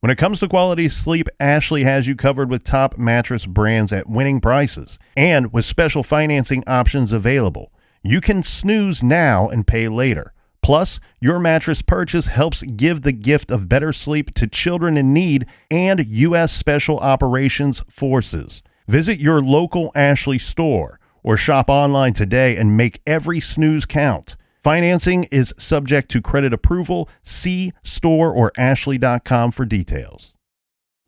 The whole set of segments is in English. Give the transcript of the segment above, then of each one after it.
When it comes to quality sleep, Ashley has you covered with top mattress brands at winning prices and with special financing options available. You can snooze now and pay later. Plus, your mattress purchase helps give the gift of better sleep to children in need and U.S. Special Operations Forces. Visit your local Ashley store or shop online today and make every snooze count. Financing is subject to credit approval. See store or ashley.com for details.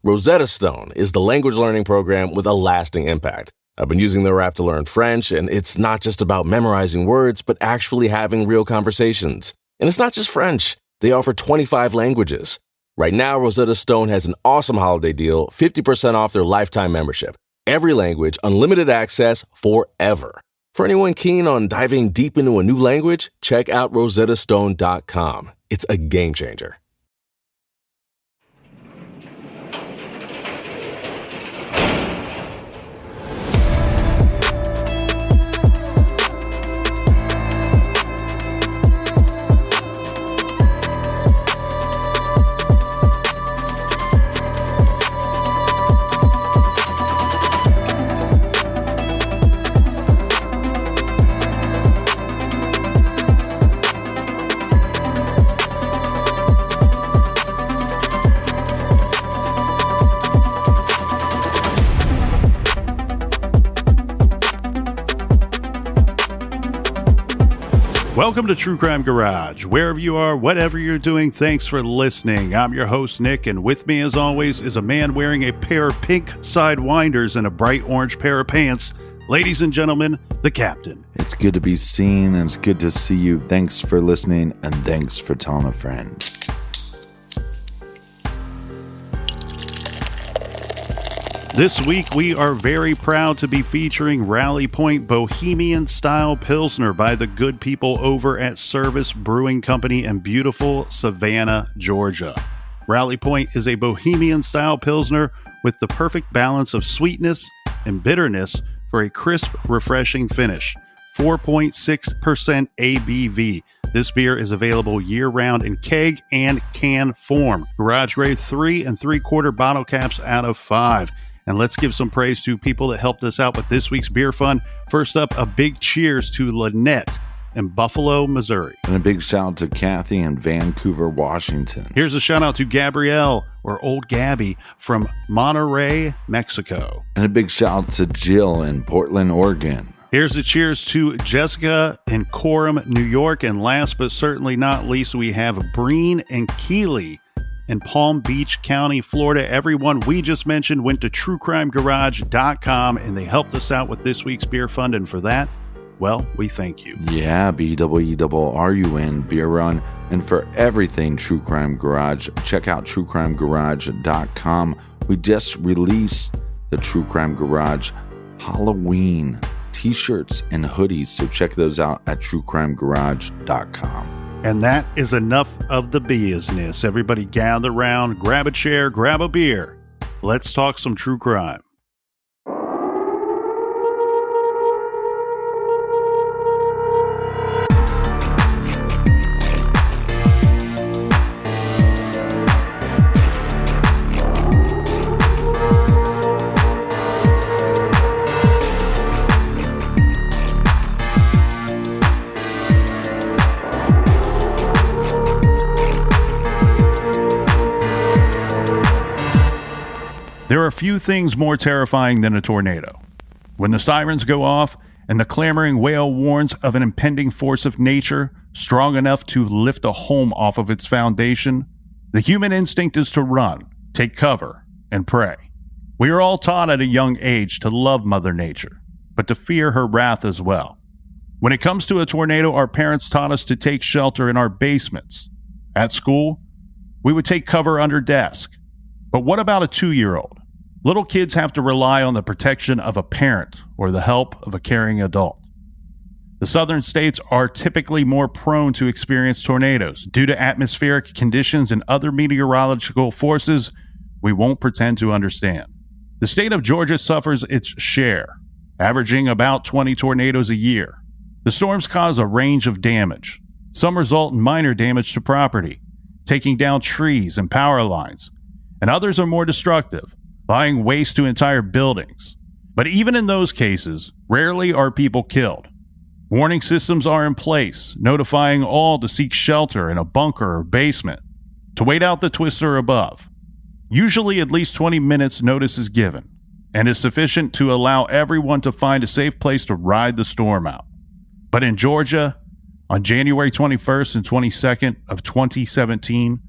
Rosetta Stone is the language learning program with a lasting impact. I've been using their app to learn French, and it's not just about memorizing words, but actually having real conversations. And it's not just French. They offer 25 languages. Right now, Rosetta Stone has an awesome holiday deal, 50% off their lifetime membership. Every language, unlimited access forever. For anyone keen on diving deep into a new language, check out rosettastone.com. It's a game changer. Welcome to True Crime Garage. Wherever you are, whatever you're doing, thanks for listening. I'm your host, Nick, and with me, as always, is a man wearing a pair of pink sidewinders and a bright orange pair of pants. Ladies and gentlemen, the Captain. It's good to be seen, and it's good to see you. Thanks for listening, and thanks for telling a friend. This week, we are very proud to be featuring Rally Point Bohemian Style Pilsner by the good people over at Service Brewing Company in beautiful Savannah, Georgia. Rally Point is a Bohemian Style Pilsner with the perfect balance of sweetness and bitterness for a crisp, refreshing finish. 4.6% ABV. This beer is available year-round in keg and can form. Garage grade 3 3/4 bottle caps out of 5. And let's give some praise to people that helped us out with this week's Beer Fund. First up, a big cheers to Lynette in Buffalo, Missouri. And a big shout out to Kathy in Vancouver, Washington. Here's a shout out to Gabrielle, or Old Gabby, from Monterrey, Mexico. And a big shout out to Jill in Portland, Oregon. Here's a cheers to Jessica in Coram, New York. And last but certainly not least, we have Breen and Keeley in Palm Beach County, Florida. Everyone we just mentioned went to truecrimegarage.com and they helped us out with this week's beer fund. And for that, well, we thank you. Yeah, BEERUN Beer Run. And for everything True Crime Garage, check out truecrimegarage.com. We just released the True Crime Garage Halloween t-shirts and hoodies, so check those out at truecrimegarage.com. And that is enough of the business. Everybody gather around, grab a chair, grab a beer. Let's talk some true crime. There are few things more terrifying than a tornado. When the sirens go off and the clamoring wail warns of an impending force of nature strong enough to lift a home off of its foundation, the human instinct is to run, take cover, and pray. We are all taught at a young age to love Mother Nature, but to fear her wrath as well. When it comes to a tornado, our parents taught us to take shelter in our basements. At school, we would take cover under desk. But what about a 2-year-old? Little kids have to rely on the protection of a parent or the help of a caring adult. The southern states are typically more prone to experience tornadoes due to atmospheric conditions and other meteorological forces we won't pretend to understand. The state of Georgia suffers its share, averaging about 20 tornadoes a year. The storms cause a range of damage. Some result in minor damage to property, taking down trees and power lines, and others are more destructive, laying waste to entire buildings. But even in those cases, rarely are people killed. Warning systems are in place, notifying all to seek shelter in a bunker or basement, to wait out the twister above. Usually at least 20 minutes notice is given, and is sufficient to allow everyone to find a safe place to ride the storm out. But in Georgia, on January 21st and 22nd of 2017,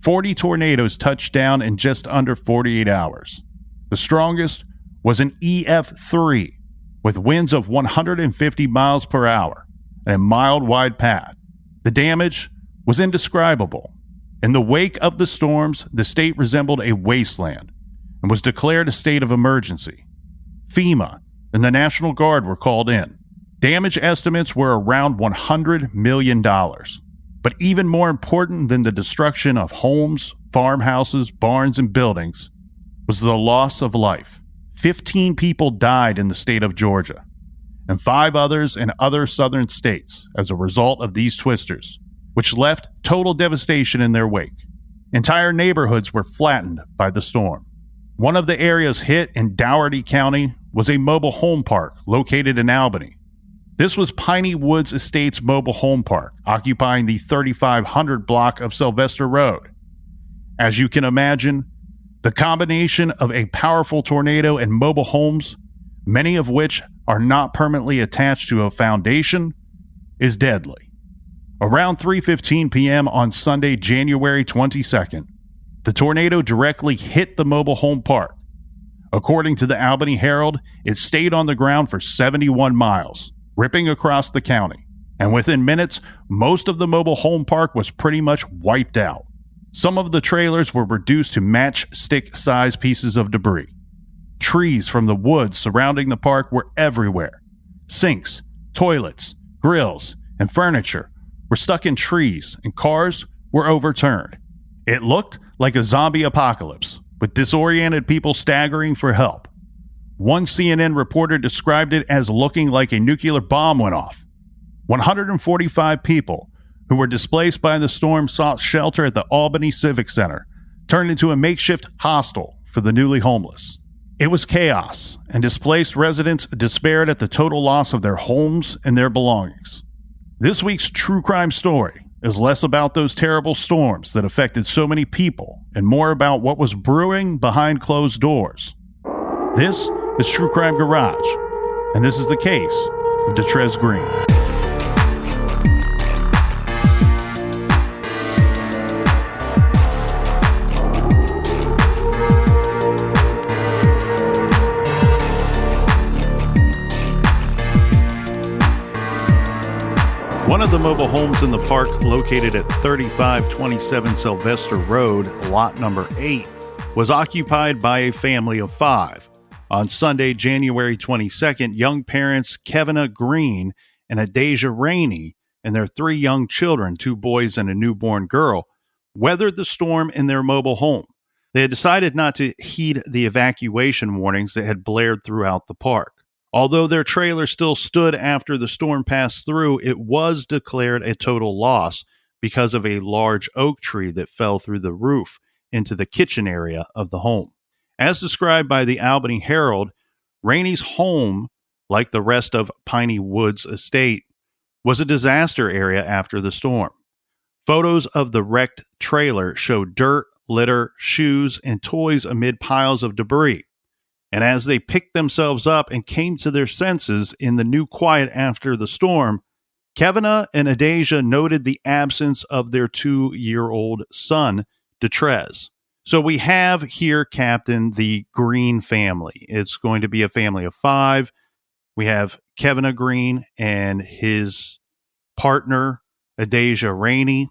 40 tornadoes touched down in just under 48 hours. The strongest was an EF3 with winds of 150 miles per hour and a mild wide path. The damage was indescribable. In the wake of the storms, the state resembled a wasteland and was declared a state of emergency. FEMA and the National Guard were called in. Damage estimates were around $100 million. But even more important than the destruction of homes, farmhouses, barns, and buildings was the loss of life. 15 people died in the state of Georgia, and 5 others in other southern states as a result of these twisters, which left total devastation in their wake. Entire neighborhoods were flattened by the storm. One of the areas hit in Dougherty County was a mobile home park located in Albany. This was Piney Woods Estates Mobile Home Park, occupying the 3500 block of Sylvester Road. As you can imagine, the combination of a powerful tornado and mobile homes, many of which are not permanently attached to a foundation, is deadly. Around 3:15 p.m. on Sunday, January 22nd, the tornado directly hit the mobile home park. According to the Albany Herald, it stayed on the ground for 71 miles, ripping across the county. And within minutes, most of the mobile home park was pretty much wiped out. Some of the trailers were reduced to matchstick-sized pieces of debris. Trees from the woods surrounding the park were everywhere. Sinks, toilets, grills, and furniture were stuck in trees, and cars were overturned. It looked like a zombie apocalypse, with disoriented people staggering for help. One CNN reporter described it as looking like a nuclear bomb went off. 145 people who were displaced by the storm sought shelter at the Albany Civic Center, turned into a makeshift hostel for the newly homeless. It was chaos, and displaced residents despaired at the total loss of their homes and their belongings. This week's true crime story is less about those terrible storms that affected so many people and more about what was brewing behind closed doors. This is True Crime Garage, and this is the case of Detrez Green. One of the mobile homes in the park, located at 3527 Sylvester Road, lot number 8, was occupied by a family of 5. On Sunday, January 22nd, young parents Kevina Green and Adasia Rainey and their 3 young children, 2 boys and a newborn girl, weathered the storm in their mobile home. They had decided not to heed the evacuation warnings that had blared throughout the park. Although their trailer still stood after the storm passed through, it was declared a total loss because of a large oak tree that fell through the roof into the kitchen area of the home. As described by the Albany Herald, Rainey's home, like the rest of Piney Woods Estate, was a disaster area after the storm. Photos of the wrecked trailer show dirt, litter, shoes, and toys amid piles of debris. And as they picked themselves up and came to their senses in the new quiet after the storm, Kevina and Adasia noted the absence of their 2-year-old son, Detrez. So we have here, Captain, the Green family. It's going to be a family of 5. We have Kevina Green and his partner, Adasia Rainey.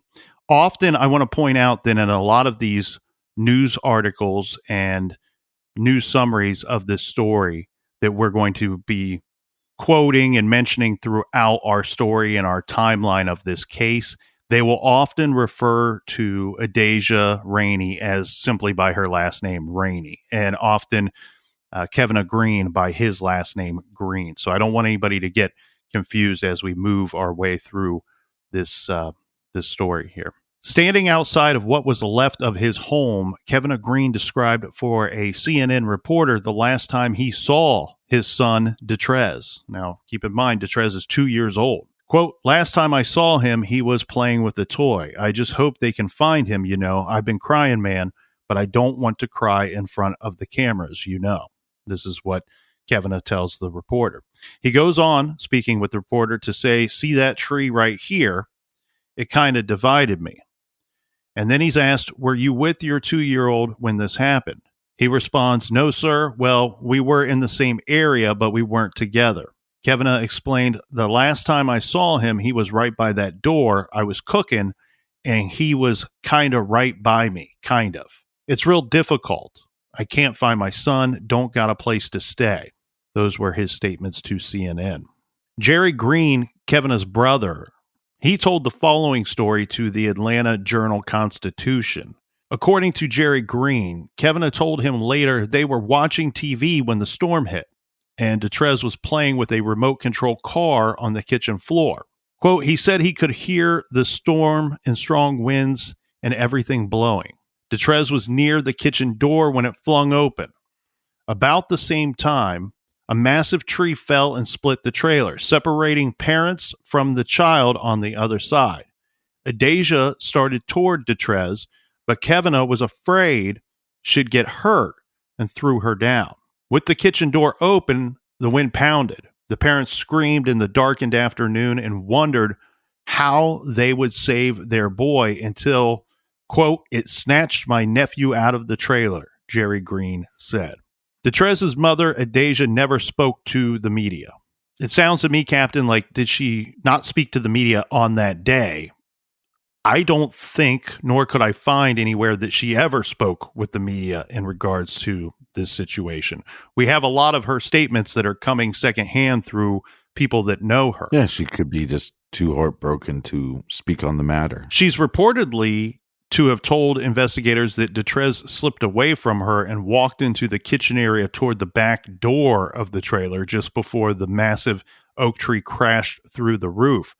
Often, I want to point out that in a lot of these news articles and news summaries of this story that we're going to be quoting and mentioning throughout our story and our timeline of this case, they will often refer to Adasia Rainey as simply by her last name, Rainey, and often Kevina Green by his last name, Green. So I don't want anybody to get confused as we move our way through this story here. Standing outside of what was left of his home, Kevin Green described for a CNN reporter the last time he saw his son, Detrez. Now, keep in mind, Detrez is 2 years old. Quote, last time I saw him, he was playing with a toy. I just hope they can find him, you know. I've been crying, man, but I don't want to cry in front of the cameras, you know. This is what Kevin tells the reporter. He goes on, speaking with the reporter, to say, see that tree right here? It kind of divided me. And then he's asked, were you with your 2-year-old when this happened? He responds, no, sir. Well, we were in the same area, but we weren't together. Kevin explained, the last time I saw him, he was right by that door. I was cooking, and he was kind of right by me, kind of. It's real difficult. I can't find my son, don't got a place to stay. Those were his statements to CNN. Jerry Green, Kevin's brother, he told the following story to the Atlanta Journal-Constitution. According to Jerry Green, Kevin told him later they were watching TV when the storm hit, and Detrez was playing with a remote control car on the kitchen floor. Quote, he said he could hear the storm and strong winds and everything blowing. Detrez was near the kitchen door when it flung open. About the same time, a massive tree fell and split the trailer, separating parents from the child on the other side. Adasia started toward Detrez, but Kevin was afraid she'd get hurt and threw her down. With the kitchen door open, the wind pounded. The parents screamed in the darkened afternoon and wondered how they would save their boy until, quote, it snatched my nephew out of the trailer, Jerry Green said. Detrez's mother, Adasia, never spoke to the media. It sounds to me, Captain, like did she not speak to the media on that day? I don't think, nor could I find anywhere that she ever spoke with the media in regards to this situation. We have a lot of her statements that are coming secondhand through people that know her. Yeah, she could be just too heartbroken to speak on the matter. She's reportedly to have told investigators that Detrez slipped away from her and walked into the kitchen area toward the back door of the trailer just before the massive oak tree crashed through the roof.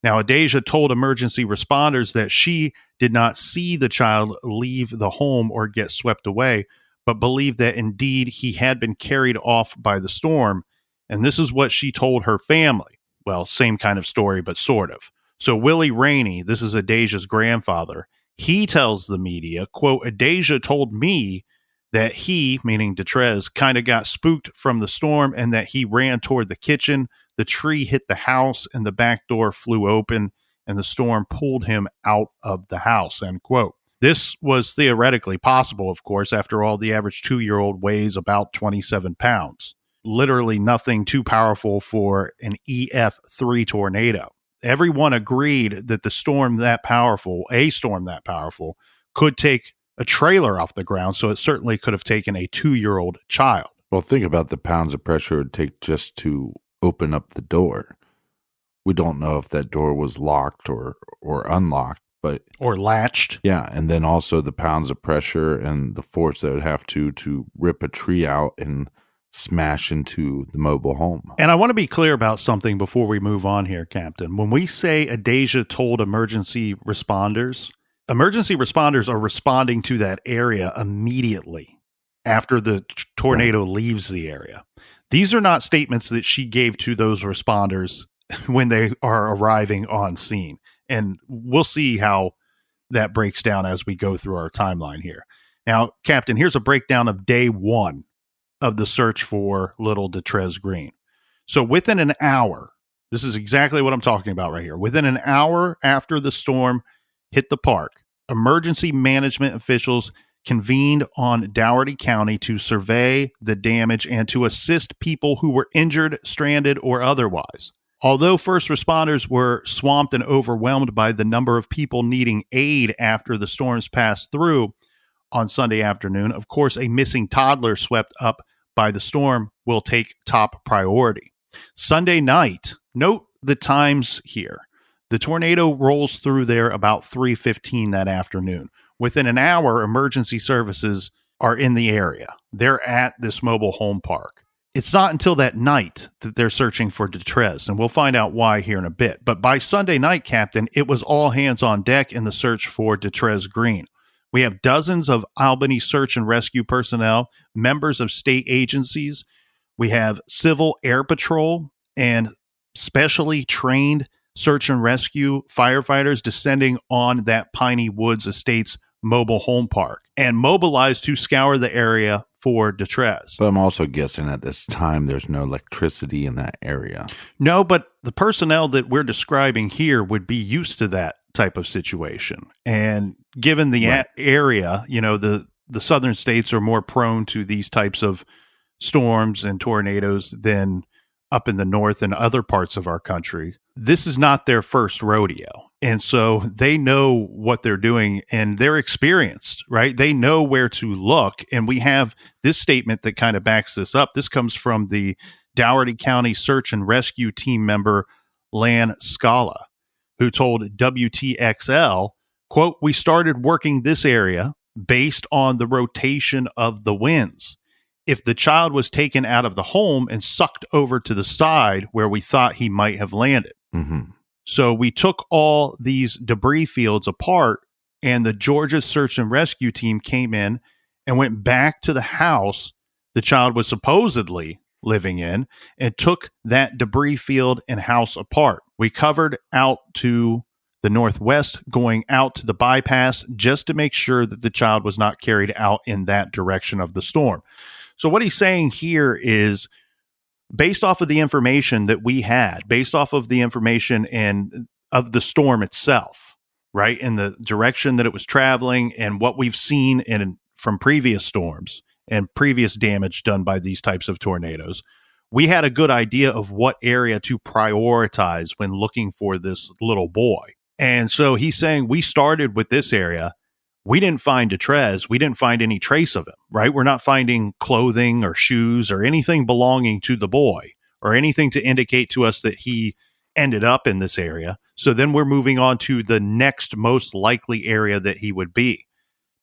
Now, Adasia told emergency responders that she did not see the child leave the home or get swept away, but believed that indeed he had been carried off by the storm. And this is what she told her family. Well, same kind of story, but sort of. So Willie Rainey, this is Adasia's grandfather, he tells the media, quote, Adasia told me that he, meaning Detrez, kind of got spooked from the storm and that he ran toward the kitchen. The tree hit the house and the back door flew open and the storm pulled him out of the house, end quote. This was theoretically possible, of course. After all, the average 2-year-old weighs about 27 pounds. Literally nothing too powerful for an EF3 tornado. Everyone agreed that a storm that powerful, could take a trailer off the ground, so it certainly could have taken a 2-year-old child. Well, think about the pounds of pressure it would take just to open up the door. We don't know if that door was locked or unlocked, but or latched. Yeah, and then also the pounds of pressure and the force that would have to rip a tree out and smash into the mobile home. And I want to be clear about something before we move on here, Captain. When we say Adasia told emergency responders are responding to that area immediately after the tornado leaves the area. These are not statements that she gave to those responders when they are arriving on scene. And we'll see how that breaks down as we go through our timeline here. Now, Captain, here's a breakdown of day one of the search for little Detrez Green. So within an hour, this is exactly what I'm talking about right here. Within an hour after the storm hit the park, emergency management officials convened on Dougherty County to survey the damage and to assist people who were injured, stranded, or otherwise. Although first responders were swamped and overwhelmed by the number of people needing aid after the storms passed through on Sunday afternoon, of course, a missing toddler swept up by the storm will take top priority. Sunday night, note the times here. The tornado rolls through there about 3:15 that afternoon. Within an hour, emergency services are in the area. They're at this mobile home park. it's not until that night that they're searching for Detrez, and we'll find out why here in a bit. But by Sunday night, Captain, it was all hands on deck in the search for Detrez Green. We have dozens of Albany search and rescue personnel, members of state agencies. We have Civil Air Patrol and specially trained search and rescue firefighters descending on that Piney Woods Estates mobile home park and mobilized to scour the area for Detrez. But I'm also guessing at this time there's no electricity in that area. No, but the personnel that we're describing here would be used to that type of situation. And given the area, the southern states are more prone to these types of storms and tornadoes than up in the north and other parts of our country. This is not their first rodeo. And so they know what they're doing and they're experienced, right? They know where to look. And we have this statement that kind of backs this up. This comes from the Dougherty County Search and Rescue Team member, Lan Scala, who told WTXL, quote, "We started working this area based on the rotation of the winds. If the child was taken out of the home and sucked over to the side where we thought he might have landed. Mm-hmm. So we took all these debris fields apart, and the Georgia Search and Rescue Team came in and went back to the house the child was supposedly living in and took that debris field and house apart. We covered out to the northwest, going out to the bypass just to make sure that the child was not carried out in that direction of the storm." So what he's saying here is, based off of the information that we had, based off of the information and of the storm itself, right, and the direction that it was traveling and what we've seen from previous storms and previous damage done by these types of tornadoes, we had a good idea of what area to prioritize when looking for this little boy. And so he's saying we started with this area. We didn't find Detrez. We didn't find any trace of him, right? We're not finding clothing or shoes or anything belonging to the boy or anything to indicate to us that he ended up in this area. So then we're moving on to the next most likely area that he would be,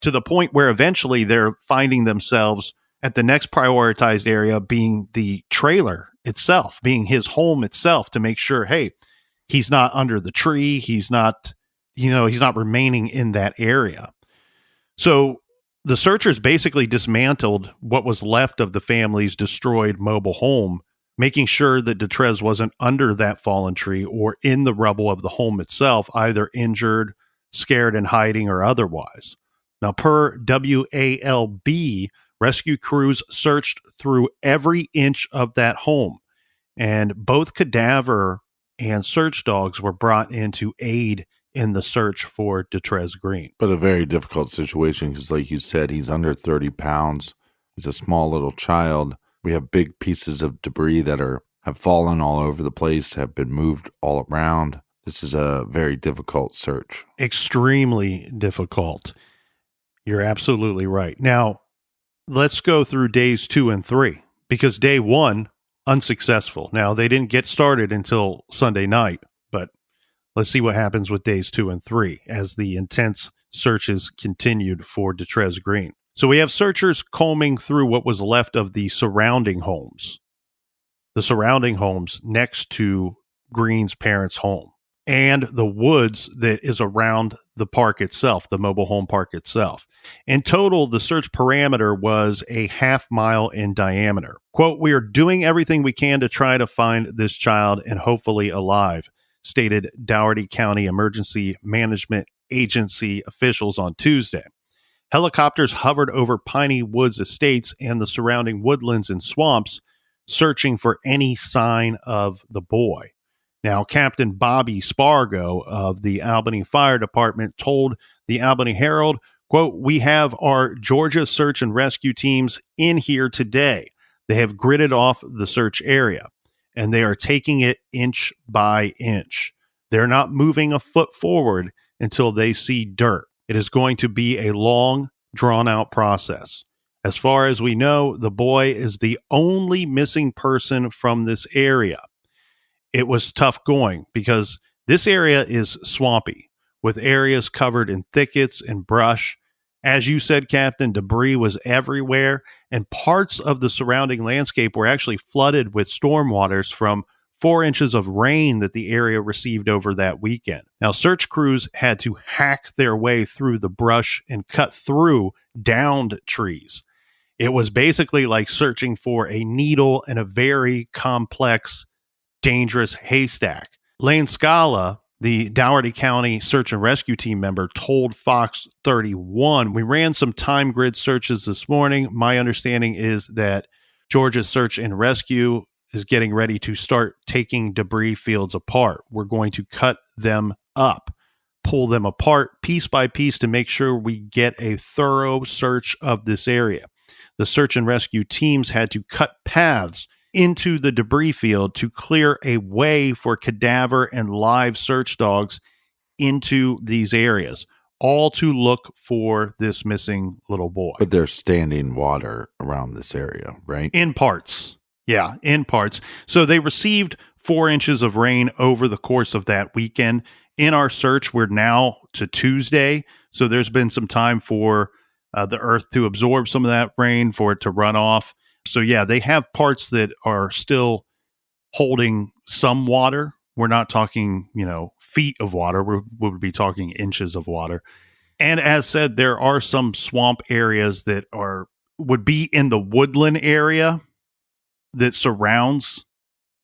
to the point where eventually they're finding themselves at the next prioritized area being the trailer itself, being his home itself, to make sure, hey, he's not under the tree. He's not remaining in that area. So the searchers basically dismantled what was left of the family's destroyed mobile home, making sure that Detrez wasn't under that fallen tree or in the rubble of the home itself, either injured, scared and hiding, or otherwise. Now, per WALB, rescue crews searched through every inch of that home, and both cadaver and search dogs were brought in to aid in the search for Detrez Green. But a very difficult situation because, like you said, he's under 30 pounds. He's a small little child. We have big pieces of debris that have fallen all over the place, have been moved all around. This is a very difficult search. Extremely difficult. You're absolutely right. Now, let's go through days 2 and 3, because day 1, unsuccessful. Now, they didn't get started until Sunday night, but let's see what happens with days 2 and 3 as the intense searches continued for Detrez Green. So we have searchers combing through what was left of the surrounding homes next to Green's parents' home, and the woods that is around the park itself, the mobile home park itself. In total, the search parameter was a half-mile in diameter. Quote, "We are doing everything we can to try to find this child and hopefully alive," stated Dougherty County Emergency Management Agency officials on Tuesday. Helicopters hovered over Piney Woods Estates and the surrounding woodlands and swamps, searching for any sign of the boy. Now, Captain Bobby Spargo of the Albany Fire Department told the Albany Herald, quote, "We have our Georgia search and rescue teams in here today. They have gridded off the search area, and they are taking it inch by inch. They're not moving a foot forward until they see dirt. It is going to be a long, drawn-out process. As far as we know, the boy is the only missing person from this area. It was tough going because this area is swampy, with areas covered in thickets and brush, As you said, Captain, debris was everywhere, and parts of the surrounding landscape were actually flooded with stormwaters from 4 inches of rain that the area received over that weekend. Now, search crews had to hack their way through the brush and cut through downed trees. It was basically like searching for a needle in a very complex, dangerous haystack. Lane Scala, the Dougherty County search and rescue team member, told Fox 31, "We ran some time grid searches this morning. My understanding is that Georgia's search and rescue is getting ready to start taking debris fields apart. We're going to cut them up, pull them apart piece by piece to make sure we get a thorough search of this area." The search and rescue teams had to cut paths into the debris field to clear a way for cadaver and live search dogs into these areas, all to look for this missing little boy. But there's standing water around this area, right? In parts. Yeah, in parts. So they received 4 inches of rain over the course of that weekend. In our search, we're now to Tuesday. So there's been some time for the earth to absorb some of that rain, for it to run off. So yeah, they have parts that are still holding some water. We're not talking, feet of water. We would be talking inches of water. And as said, there are some swamp areas that would be in the woodland area that surrounds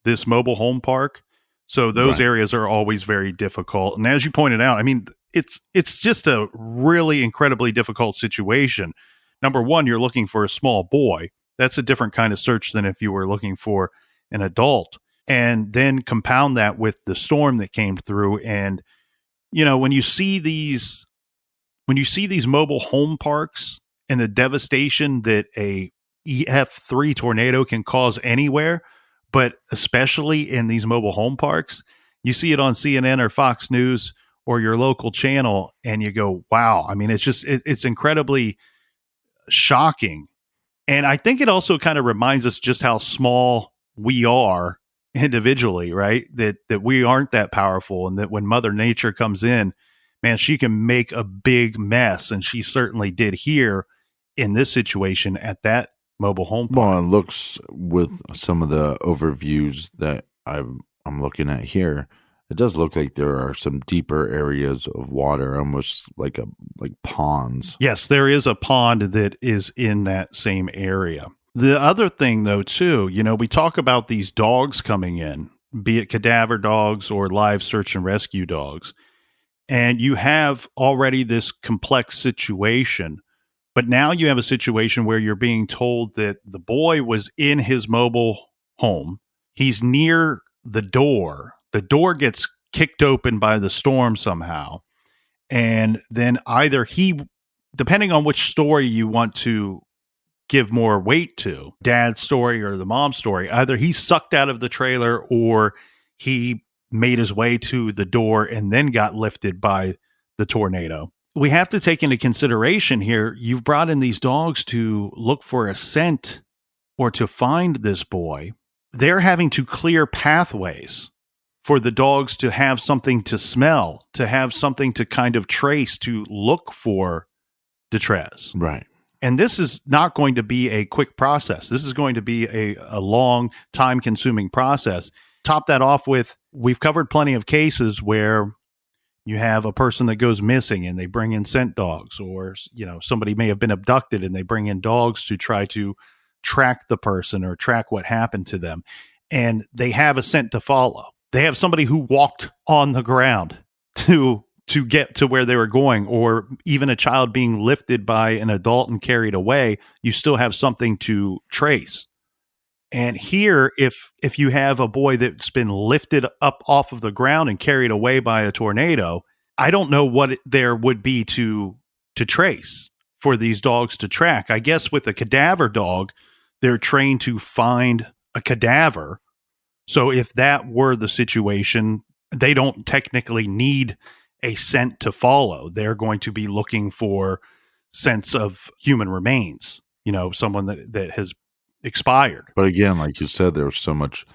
this mobile home park. So those areas are always very difficult. And as you pointed out, I mean, it's just a really incredibly difficult situation. Number one, you're looking for a small boy. That's a different kind of search than if you were looking for an adult. And then compound that with the storm that came through. And, when you see these mobile home parks and the devastation that a EF3 tornado can cause anywhere, but especially in these mobile home parks, you see it on CNN or Fox News or your local channel, and you go, wow. I mean, it's incredibly shocking. And I think it also kind of reminds us just how small we are individually, right? That we aren't that powerful, and that when Mother Nature comes in, man, she can make a big mess. And she certainly did here in this situation at that mobile home park. Well, it looks, with some of the overviews that I'm looking at here, it does look like there are some deeper areas of water, almost like ponds. Yes, there is a pond that is in that same area. The other thing, though, too, we talk about these dogs coming in, be it cadaver dogs or live search and rescue dogs, and you have already this complex situation. But now you have a situation where you're being told that the boy was in his mobile home. He's near the door. The door gets kicked open by the storm somehow. And then either depending on which story you want to give more weight to, dad's story or the mom's story, either he sucked out of the trailer or he made his way to the door and then got lifted by the tornado. We have to take into consideration here, you've brought in these dogs to look for a scent or to find this boy. They're having to clear pathways for the dogs to have something to smell, to have something to kind of trace, to look for Detrez. Right. And this is not going to be a quick process. This is going to be a long, time-consuming process. Top that off with, we've covered plenty of cases where you have a person that goes missing and they bring in scent dogs, or, somebody may have been abducted and they bring in dogs to try to track the person or track what happened to them. And they have a scent to follow. They have somebody who walked on the ground to get to where they were going, or even a child being lifted by an adult and carried away. You still have something to trace. And here, if you have a boy that's been lifted up off of the ground and carried away by a tornado, I don't know what there would be to trace for these dogs to track. I guess with a cadaver dog, they're trained to find a cadaver. So if that were the situation, they don't technically need a scent to follow. They're going to be looking for scents of human remains, someone that has expired. But again, like you said, there's so much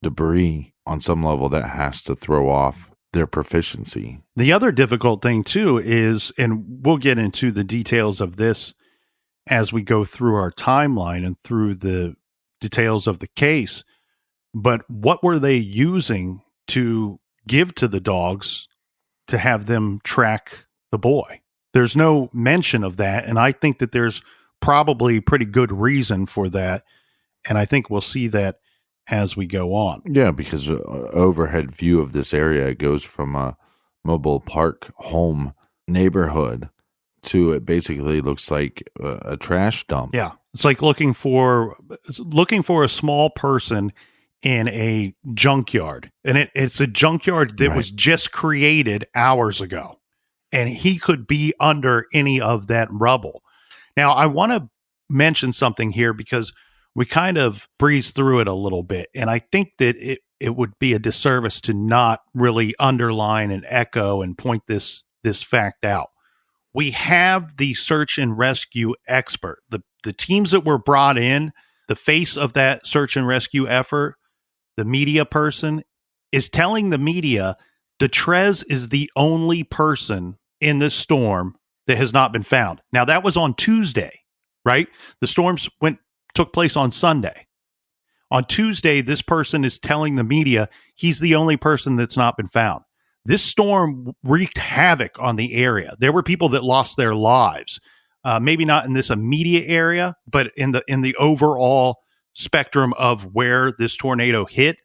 debris on some level that has to throw off their proficiency. The other difficult thing too is, and we'll get into the details of this as we go through our timeline and through the details of the case, but what were they using to give to the dogs to have them track the boy? There's no mention of that, and I think that there's probably pretty good reason for that, and I think we'll see that as we go on. Yeah, because overhead view of this area goes from a mobile park home neighborhood to it basically looks like a trash dump. Yeah, it's like looking for a small person in a junkyard, and it's a junkyard that was just created hours ago, and he could be under any of that rubble. Now, I want to mention something here because we kind of breezed through it a little bit, and I think that it would be a disservice to not really underline and echo and point this fact out. We have the search and rescue expert, the teams that were brought in, the face of that search and rescue effort, the media person, is telling the media Detrez is the only person in this storm that has not been found. Now, that was on Tuesday, right? The storms took place on Sunday. On Tuesday, this person is telling the media he's the only person that's not been found. This storm wreaked havoc on the area. There were people that lost their lives, maybe not in this immediate area, but in the overall spectrum of where this tornado hit,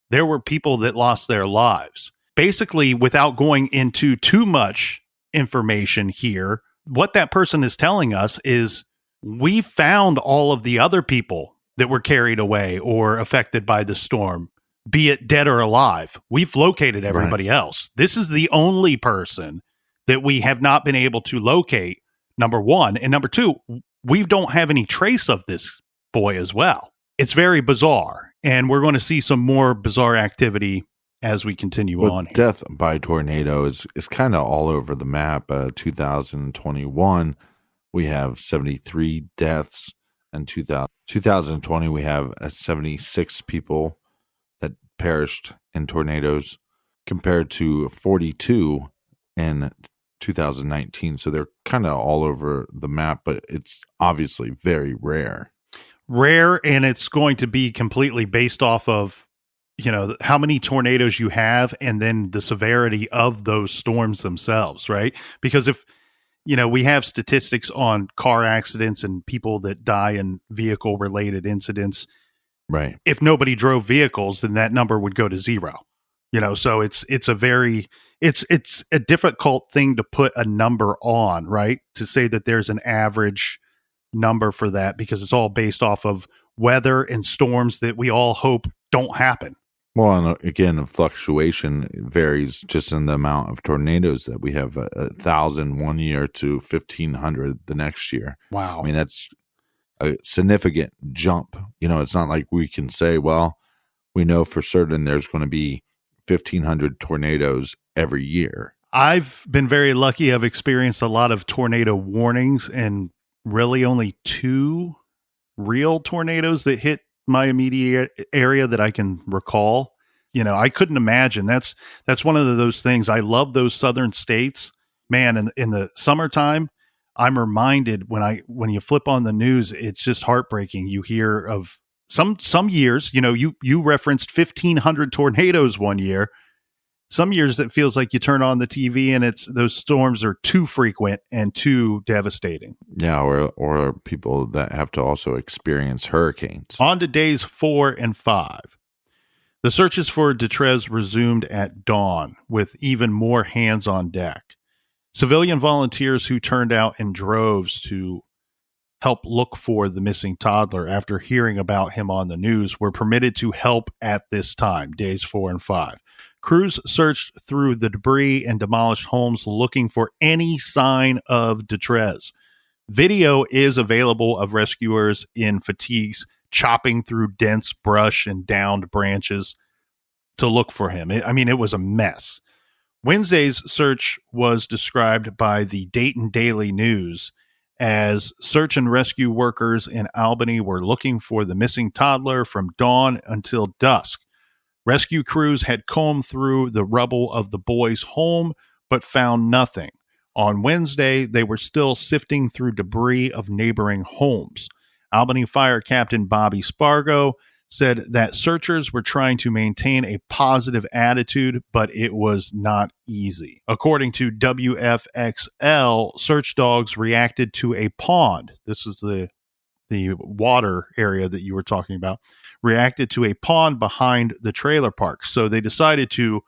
there were people that lost their lives. Basically, without going into too much information here, what that person is telling us is we found all of the other people that were carried away or affected by the storm, be it dead or alive. We've located everybody else. This is the only person that we have not been able to locate, number one. And number two, we don't have any trace of this boy as well. It's very bizarre. And we're going to see some more bizarre activity as we continue on here. Death by tornado is kind of all over the map. 2021, we have 73 deaths. And 2020, we have 76 people that perished in tornadoes compared to 42 in 2019. So they're kind of all over the map, but it's obviously very rare. And it's going to be completely based off of, how many tornadoes you have and then the severity of those storms themselves, right? Because if, we have statistics on car accidents and people that die in vehicle related incidents. Right. If nobody drove vehicles, then that number would go to zero. So it's a difficult thing to put a number on, right? To say that there's an average number for that because it's all based off of weather and storms that we all hope don't happen. Well, and again, the fluctuation varies just in the amount of tornadoes that we have 1,000 one year to 1,500 the next year. Wow. I mean, that's a significant jump. It's not like we can say, well, we know for certain there's going to be 1,500 tornadoes every year. I've been very lucky. I've experienced a lot of tornado warnings and really only 2 real tornadoes that hit my immediate area that I can recall. I couldn't imagine. That's one of those things. I love those southern states, man. In the summertime, I'm reminded when you flip on the news, it's just heartbreaking. You hear of some years, you referenced 1,500 tornadoes one year. Some years it feels like you turn on the TV and those storms are too frequent and too devastating. Yeah, or people that have to also experience hurricanes. On to days 4 and 5. The searches for Detrez resumed at dawn with even more hands on deck. Civilian volunteers who turned out in droves to help look for the missing toddler after hearing about him on the news were permitted to help at this time, days 4 and 5. Crews searched through the debris and demolished homes looking for any sign of Detrez. Video is available of rescuers in fatigues chopping through dense brush and downed branches to look for him. It was a mess. Wednesday's search was described by the Dayton Daily News as search and rescue workers in Albany were looking for the missing toddler from dawn until dusk. Rescue crews had combed through the rubble of the boys' home, but found nothing. On Wednesday, they were still sifting through debris of neighboring homes. Albany Fire Captain Bobby Spargo said that searchers were trying to maintain a positive attitude, but it was not easy. According to WFXL, search dogs reacted to a pond. This is the water area that you were talking about, reacted to a pond behind the trailer park. So they decided to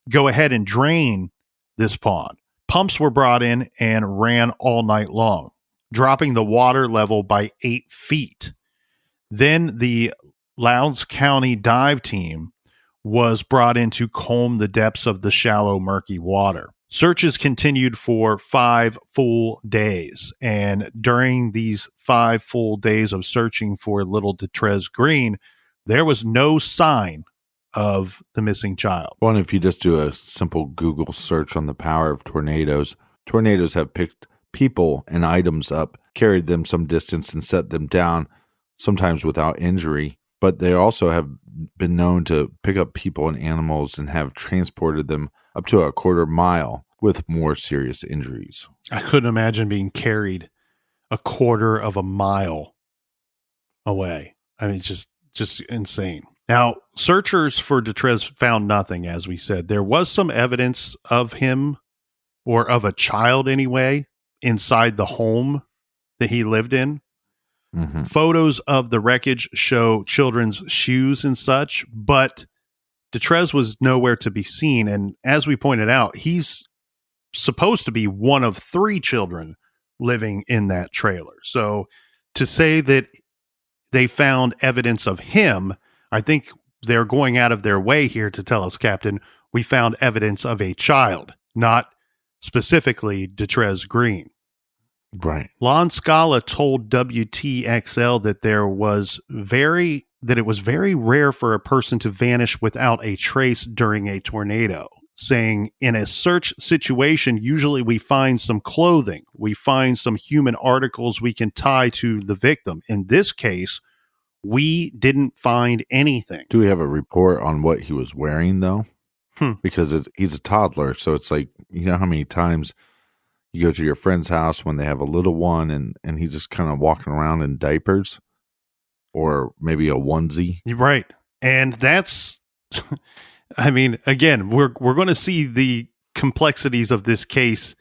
go ahead and drain this pond. Pumps were brought in and ran all night long, dropping the water level by 8 feet. Then the Lowndes County dive team was brought in to comb the depths of the shallow, murky water. Searches continued for 5 full days, and during these 5 full days of searching for little Detrez Green, there was no sign of the missing child. Well, and if you just do a simple Google search on the power of tornadoes, tornadoes have picked people and items up, carried them some distance, and set them down, sometimes without injury. But they also have been known to pick up people and animals and have transported them up to a quarter mile with more serious injuries. I couldn't imagine being carried a quarter of a mile away. I mean, just insane. Now, searchers for Detrez found nothing, as we said. There was some evidence of him, or of a child anyway, inside the home that he lived in. Mm-hmm. Photos of the wreckage show children's shoes and such, but Detrez was nowhere to be seen. And as we pointed out, he's supposed to be one of 3 children living in that trailer. So to say that they found evidence of him, I think they're going out of their way here to tell us, Captain, we found evidence of a child, not specifically Detrez Green. Right. Lon Scala told WTXL that it was very rare for a person to vanish without a trace during a tornado, saying, in a search situation, usually we find some clothing, we find some human articles we can tie to the victim. In this case, we didn't find anything. Do we have a report on what he was wearing, though? Because he's a toddler, so it's like, you know how many times you go to your friend's house when they have a little one and he's just kind of walking around in diapers or maybe a onesie. Right. And that's, I mean, again, we're going to see the complexities of this case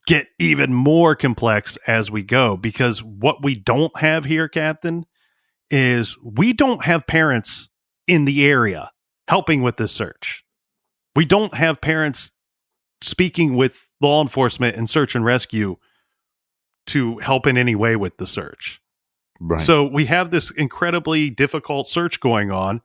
get even more complex as we go, because what we don't have here, Captain, is we don't have parents in the area helping with this search. We don't have parents speaking with law enforcement and search and rescue to help in any way with the search. Right. So we have this incredibly difficult search going on,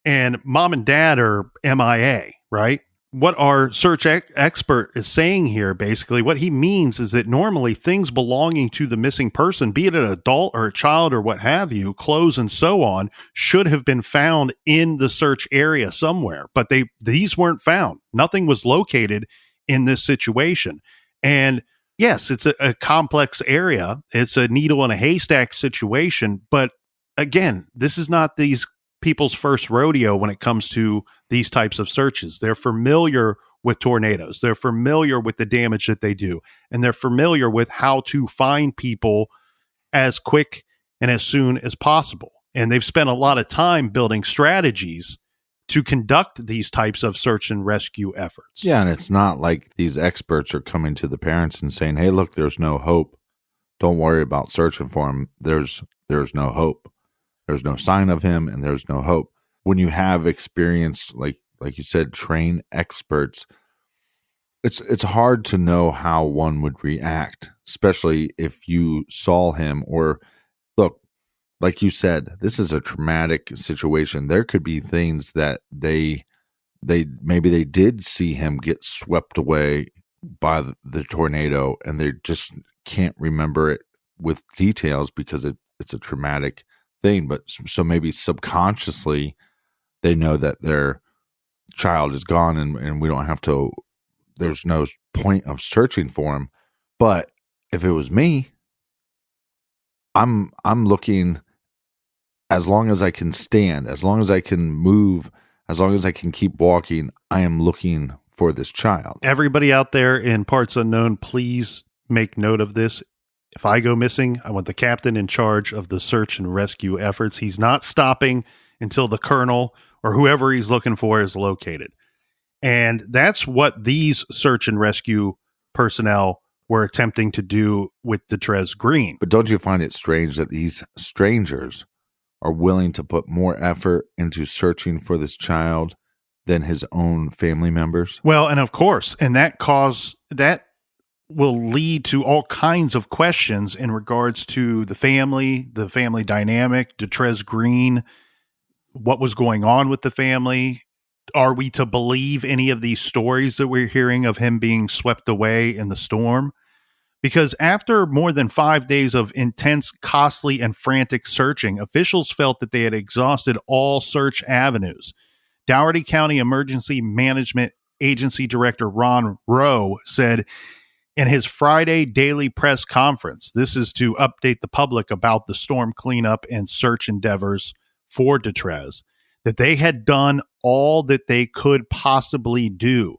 and mom and dad are MIA, right? What our search expert is saying here, basically, what he means is that normally things belonging to the missing person, be it an adult or a child or what have you, clothes and so on, should have been found in the search area somewhere. But these weren't found. Nothing was located in this situation. And yes, it's a complex area. It's a needle in a haystack situation. But again, this is not these people's first rodeo when it comes to these types of searches. They're familiar with tornadoes. They're familiar with the damage that they do. And they're familiar with how to find people as quick and as soon as possible. And they've spent a lot of time building strategies to conduct these types of search and rescue efforts. Yeah, and it's not like these experts are coming to the parents and saying, hey, look, there's no hope. Don't worry about searching for him. There's no hope. There's no sign of him, and there's no hope. When you have experienced, like you said, trained experts, it's hard to know how one would react, especially if you saw him. Or look, like you said, this is a traumatic situation. There could be things that they did see him get swept away by the tornado, and they just can't remember it with details because it's a traumatic thing. But so maybe subconsciously they know that their child is gone, and we don't have to, there's no point of searching for him. But if it was me, I'm looking, as long as I can stand, as long as I can move, As long as I can keep walking, I am looking for this child. Everybody out there in parts unknown, please make note of this. If I go missing, I want the captain in charge of the search and rescue efforts. He's not stopping until the colonel or whoever he's looking for is located. And that's what these search and rescue personnel were attempting to do with Detrez Green. But don't you find it strange that these strangers are willing to put more effort into searching for this child than his own family members? Well, and of course, and that will lead to all kinds of questions in regards to the family dynamic, Detrez Green, what was going on with the family. Are we to believe any of these stories that we're hearing of him being swept away in the storm? Because after more than 5 days of intense, costly, and frantic searching, officials felt that they had exhausted all search avenues. Dougherty County Emergency Management Agency Director Ron Rowe said in his Friday daily press conference, this is to update the public about the storm cleanup and search endeavors for Detrez, that they had done all that they could possibly do,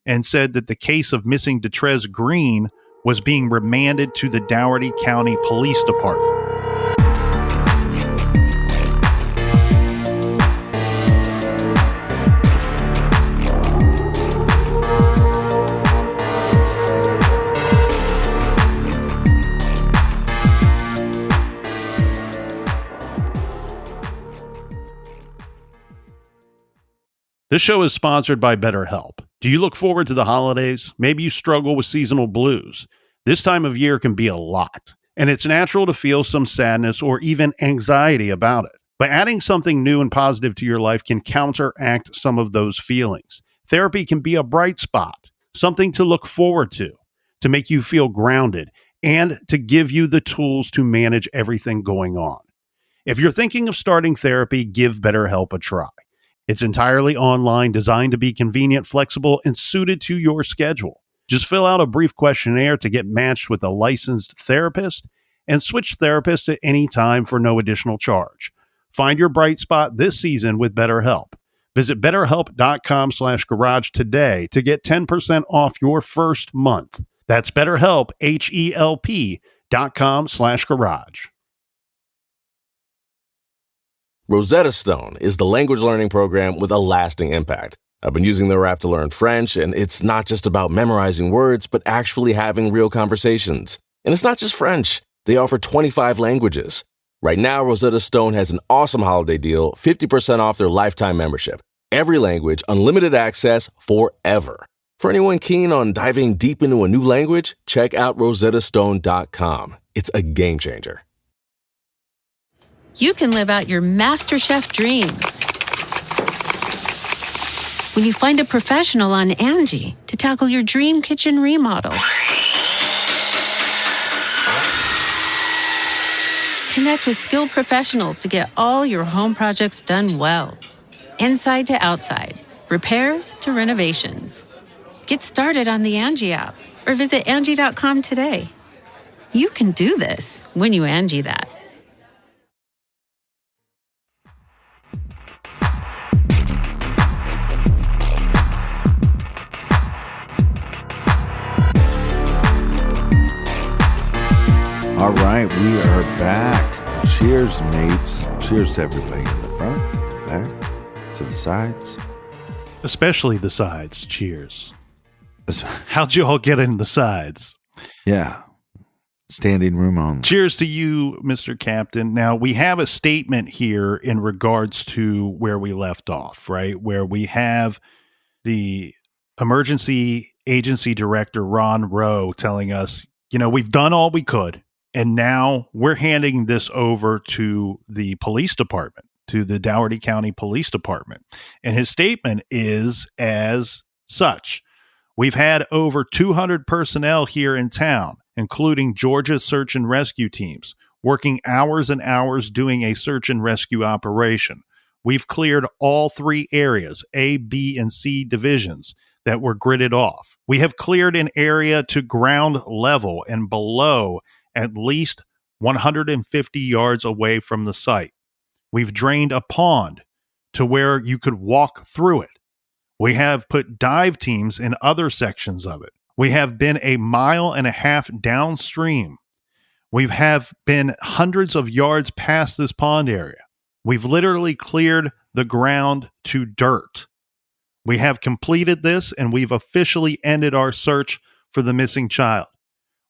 and said that the case of missing Detrez Green was being remanded to the Dougherty County Police Department. This show is sponsored by BetterHelp. Do you look forward to the holidays? Maybe you struggle with seasonal blues. This time of year can be a lot, and it's natural to feel some sadness or even anxiety about it. But adding something new and positive to your life can counteract some of those feelings. Therapy can be a bright spot, something to look forward to make you feel grounded, and to give you the tools to manage everything going on. If you're thinking of starting therapy, give BetterHelp a try. It's entirely online, designed to be convenient, flexible, and suited to your schedule. Just fill out a brief questionnaire to get matched with a licensed therapist and switch therapists at any time for no additional charge. Find your bright spot this season with BetterHelp. Visit BetterHelp.com/garage today to get 10% off your first month. That's BetterHelp, HELP.com/garage. Rosetta Stone is the language learning program with a lasting impact. I've been using their app to learn French, and it's not just about memorizing words, but actually having real conversations. And it's not just French. They offer 25 languages. Right now, Rosetta Stone has an awesome holiday deal, 50% off their lifetime membership. Every language, unlimited access forever. For anyone keen on diving deep into a new language, check out rosettastone.com. It's a game changer. You can live out your MasterChef dreams when you find a professional on Angie to tackle your dream kitchen remodel. Connect with skilled professionals to get all your home projects done well. Inside to outside, repairs to renovations. Get started on the Angie app or visit Angie.com today. You can do this when you Angie that. All right, we are back. Cheers, mates. Cheers to everybody in the front, back, to the sides. Especially the sides. Cheers. How'd you all get in the sides? Yeah. Standing room only. Cheers to you, Mr. Captain. Now, we have a statement here in regards to where we left off, right? Where we have the emergency agency director, Ron Rowe, telling us, we've done all we could. And now we're handing this over to the police department, to the Dougherty County Police Department. And his statement is as such. We've had over 200 personnel here in town, including Georgia search and rescue teams, working hours and hours doing a search and rescue operation. We've cleared all 3 areas, A, B, and C divisions that were gridded off. We have cleared an area to ground level and below at least 150 yards away from the site. We've drained a pond to where you could walk through it. We have put dive teams in other sections of it. We have been 1.5 miles downstream. We have been hundreds of yards past this pond area. We've literally cleared the ground to dirt. We have completed this, and we've officially ended our search for the missing child.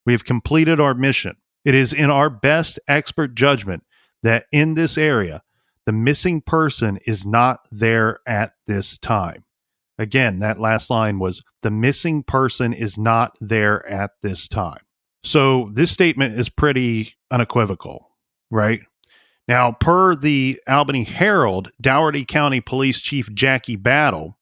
We have completed our mission. It is in our best expert judgment that in this area, the missing person is not there at this time. Again, that last line was, the missing person is not there at this time. So this statement is pretty unequivocal, right? Now, per the Albany Herald, Dougherty County Police Chief Jackie Battle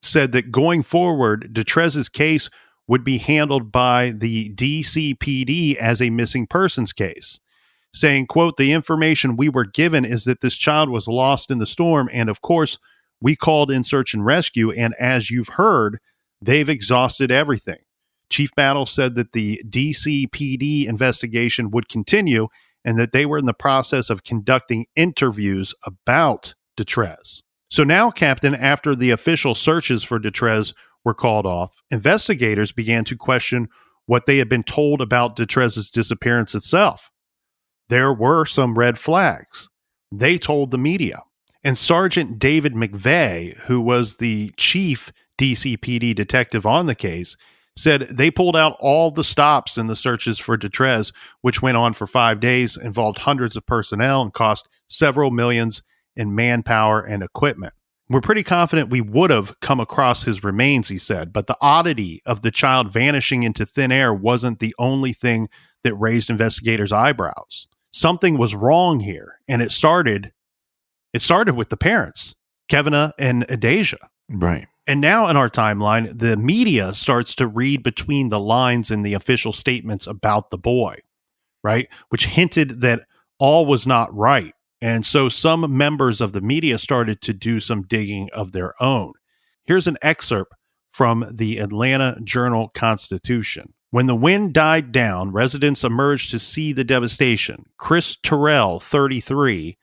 said that going forward, Detrez's case would be handled by the DCPD as a missing persons case, saying, quote, the information we were given is that this child was lost in the storm, and of course, we called in search and rescue, and as you've heard, they've exhausted everything. Chief Battle said that the DCPD investigation would continue and that they were in the process of conducting interviews about Detrez. So now, Captain, after the official searches for Detrez were called off, investigators began to question what they had been told about Detrez's disappearance itself. There were some red flags. They told the media. And Sergeant David McVeigh, who was the chief DCPD detective on the case, said they pulled out all the stops in the searches for Detrez, which went on for 5 days, involved hundreds of personnel, and cost several millions in manpower and equipment. We're pretty confident we would have come across his remains, he said, but the oddity of the child vanishing into thin air wasn't the only thing that raised investigators' eyebrows. Something was wrong here, and it started with the parents, Kevina and Adasia. Right. And now in our timeline, the media starts to read between the lines in the official statements about the boy, right? Which hinted that all was not right. And so some members of the media started to do some digging of their own. Here's an excerpt from the Atlanta Journal-Constitution. When the wind died down, residents emerged to see the devastation. Chris Terrell, 33,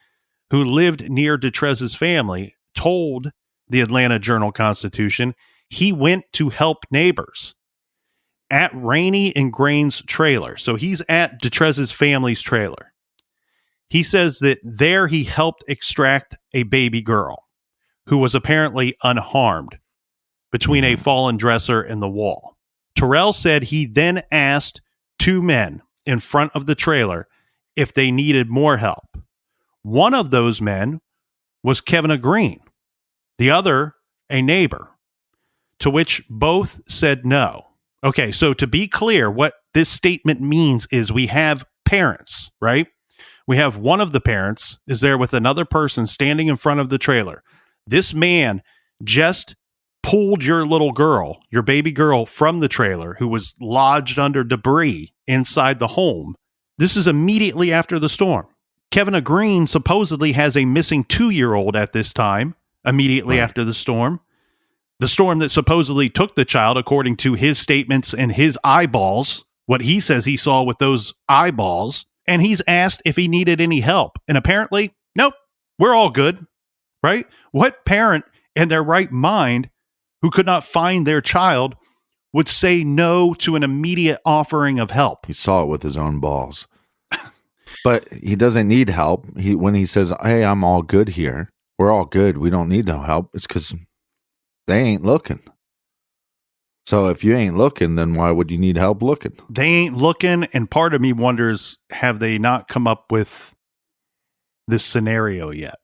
who lived near Detrez's family, told the Atlanta Journal-Constitution he went to help neighbors at Rainey and Grain's trailer. So he's at Detrez's family's trailer. He says that there he helped extract a baby girl who was apparently unharmed between a fallen dresser and the wall. Terrell said he then asked 2 men in front of the trailer if they needed more help. One of those men was Kevin Green, the other a neighbor, to which both said no. Okay, so to be clear, what this statement means is we have parents, right? We have one of the parents is there with another person standing in front of the trailer. This man just pulled your little girl, your baby girl, from the trailer who was lodged under debris inside the home. This is immediately after the storm. Kevin Green supposedly has a missing 2-year-old at this time, immediately after the storm. The storm that supposedly took the child, according to his statements and his eyeballs, what he says he saw with those eyeballs. And he's asked if he needed any help. And apparently, nope, we're all good, right? What parent in their right mind who could not find their child would say no to an immediate offering of help? He saw it with his own balls. But he doesn't need help. When he says, hey, I'm all good here, we're all good, we don't need no help, it's because they ain't looking. So if you ain't looking, then why would you need help looking? They ain't looking, and part of me wonders, have they not come up with this scenario yet?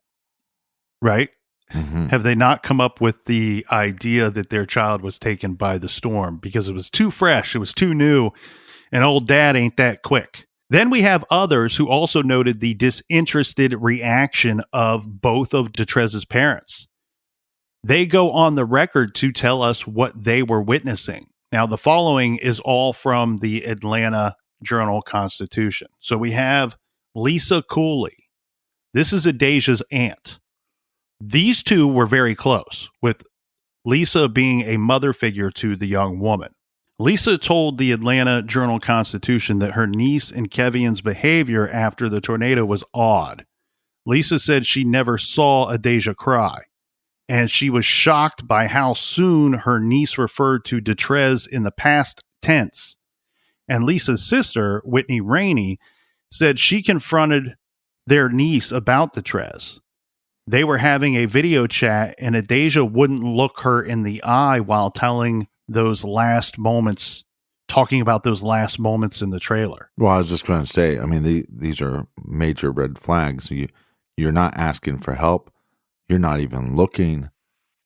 Right? Mm-hmm. Have they not come up with the idea that their child was taken by the storm because it was too fresh, it was too new, and old dad ain't that quick? Then we have others who also noted the disinterested reaction of both of Detrez's parents. They go on the record to tell us what they were witnessing. Now, the following is all from the Atlanta Journal-Constitution. So we have Lisa Cooley. This is Adasia's aunt. These two were very close, with Lisa being a mother figure to the young woman. Lisa told the Atlanta Journal-Constitution that her niece and Kevin's behavior after the tornado was odd. Lisa said she never saw Adasia cry, and she was shocked by how soon her niece referred to Detrez in the past tense. And Lisa's sister, Whitney Rainey, said she confronted their niece about Detrez. They were having a video chat, and Adasia wouldn't look her in the eye while telling those last moments, talking about those last moments in the trailer. Well, I was just going to say, I mean, these are major red flags. You're not asking for help. You're not even looking.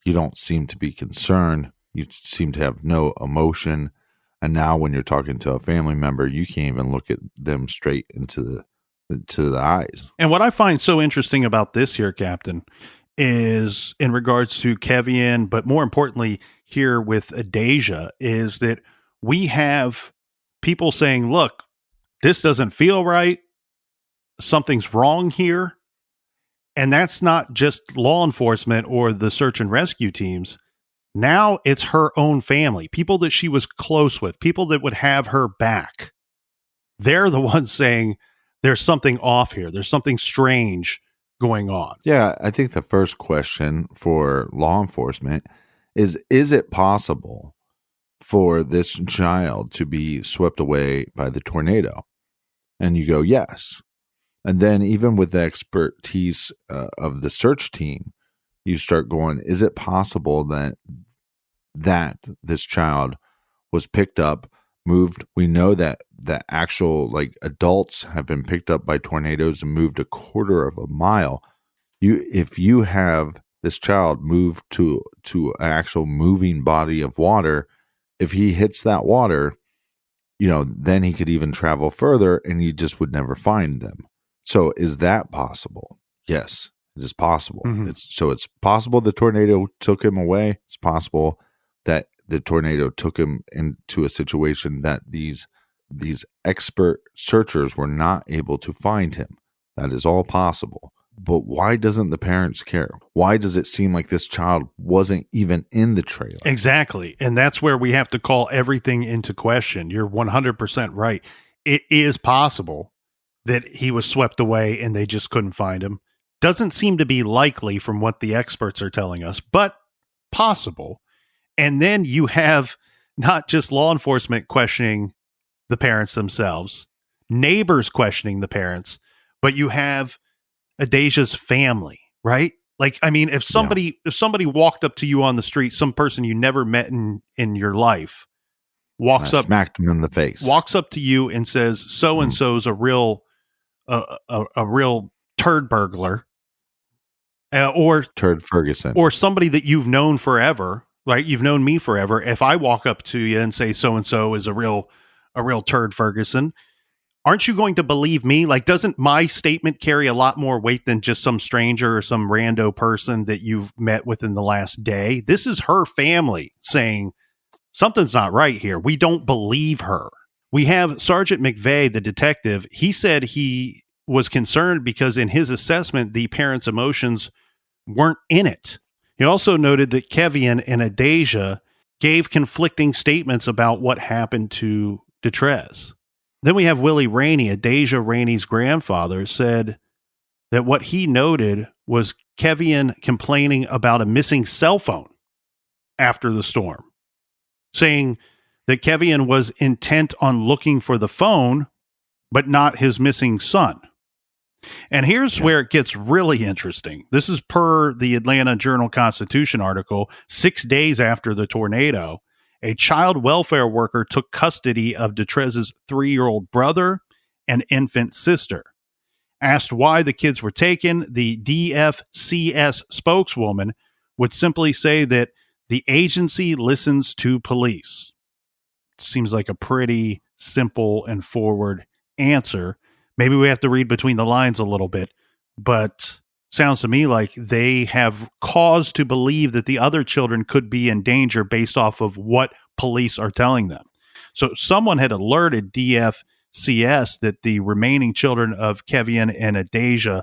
You don't seem to be concerned. You seem to have no emotion. And now when you're talking to a family member, you can't even look at them straight into the eyes. And what I find so interesting about this here, Captain, is in regards to Kevin, but more importantly here with Adasia, is that we have people saying, look, this doesn't feel right. Something's wrong here. And that's not just law enforcement or the search and rescue teams. Now it's her own family, people that she was close with, people that would have her back. They're the ones saying there's something off here. There's something strange going on. Yeah, I think the first question for law enforcement is it possible for this child to be swept away by the tornado? And you go, yes. And then even with the expertise of the search team, you start going, is it possible that this child was picked up, moved? We know that the actual adults have been picked up by tornadoes and moved a quarter of a mile. If you have this child moved to an actual moving body of water, if he hits that water, then he could even travel further and you just would never find them. So is that possible? Yes, it is possible. Mm-hmm. It's possible the tornado took him away. It's possible that the tornado took him into a situation that these expert searchers were not able to find him. That is all possible. But why doesn't the parents care? Why does it seem like this child wasn't even in the trailer? Exactly. And that's where we have to call everything into question. You're 100% right. It is possible that he was swept away and they just couldn't find him. Doesn't seem to be likely from what the experts are telling us, but possible. And then you have not just law enforcement questioning the parents themselves, neighbors questioning the parents, but you have Adasia's family, right? If somebody walked up to you on the street, some person you never met in your life, smacked him in the face, walks up to you and says, so and so's a real turd burglar, or Turd Ferguson, or somebody that you've known forever, right? You've known me forever. If I walk up to you and say so and so is a real turd Ferguson, aren't you going to believe me? Doesn't my statement carry a lot more weight than just some stranger or some rando person that you've met within the last day? This is her family saying something's not right here. We don't believe her. We have Sergeant McVeigh, the detective. He said he was concerned because in his assessment, the parents' emotions weren't in it. He also noted that Kevin and Adasia gave conflicting statements about what happened to Detrez. Then we have Willie Rainey, Adasia Rainey's grandfather, said that what he noted was Kevin complaining about a missing cell phone after the storm, saying that Kevin was intent on looking for the phone, but not his missing son. And here's where it gets really interesting. This is per the Atlanta Journal-Constitution article. 6 days after the tornado, a child welfare worker took custody of Detrez's 3-year-old brother and infant sister. Asked why the kids were taken, the DFCS spokeswoman would simply say that the agency listens to police. Seems like a pretty simple and forward answer. Maybe we have to read between the lines a little bit, but sounds to me like they have cause to believe that the other children could be in danger based off of what police are telling them. So someone had alerted DFCS that the remaining children of Kevin and Adasia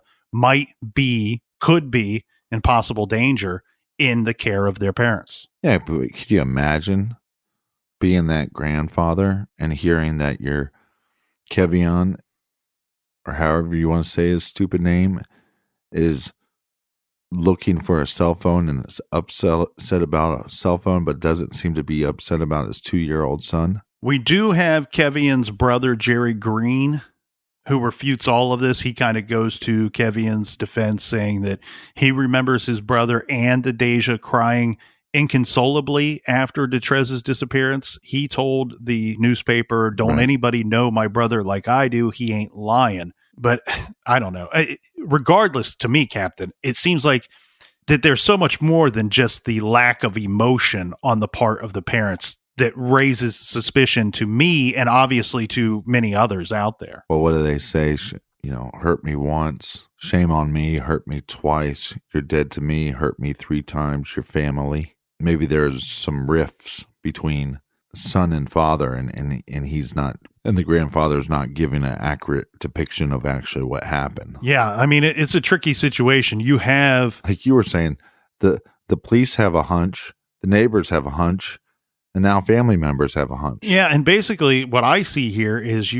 could be in possible danger in the care of their parents. Yeah, but could you imagine being that grandfather and hearing that your Kevin, or however you want to say his stupid name, is looking for a cell phone and is upset about a cell phone, but doesn't seem to be upset about his 2-year-old son. We do have Kevian's brother, Jerry Green, who refutes all of this. He kind of goes to Kevian's defense, saying that he remembers his brother and Deja crying inconsolably after Detrez's disappearance. He told the newspaper, "Don't anybody know my brother like I do. He ain't lying." But I don't know. Regardless, to me, Captain, it seems like that there's so much more than just the lack of emotion on the part of the parents that raises suspicion to me and obviously to many others out there. Well, what do they say? Hurt me once, shame on me, hurt me twice, you're dead to me, hurt me 3 times, your family. Maybe there's some rifts between son and father, and he's not, and the grandfather's not giving an accurate depiction of actually what happened. Yeah, I mean, it's a tricky situation. You have, like you were saying, the police have a hunch, the neighbors have a hunch, and now family members have a hunch. Yeah, and basically what I see here is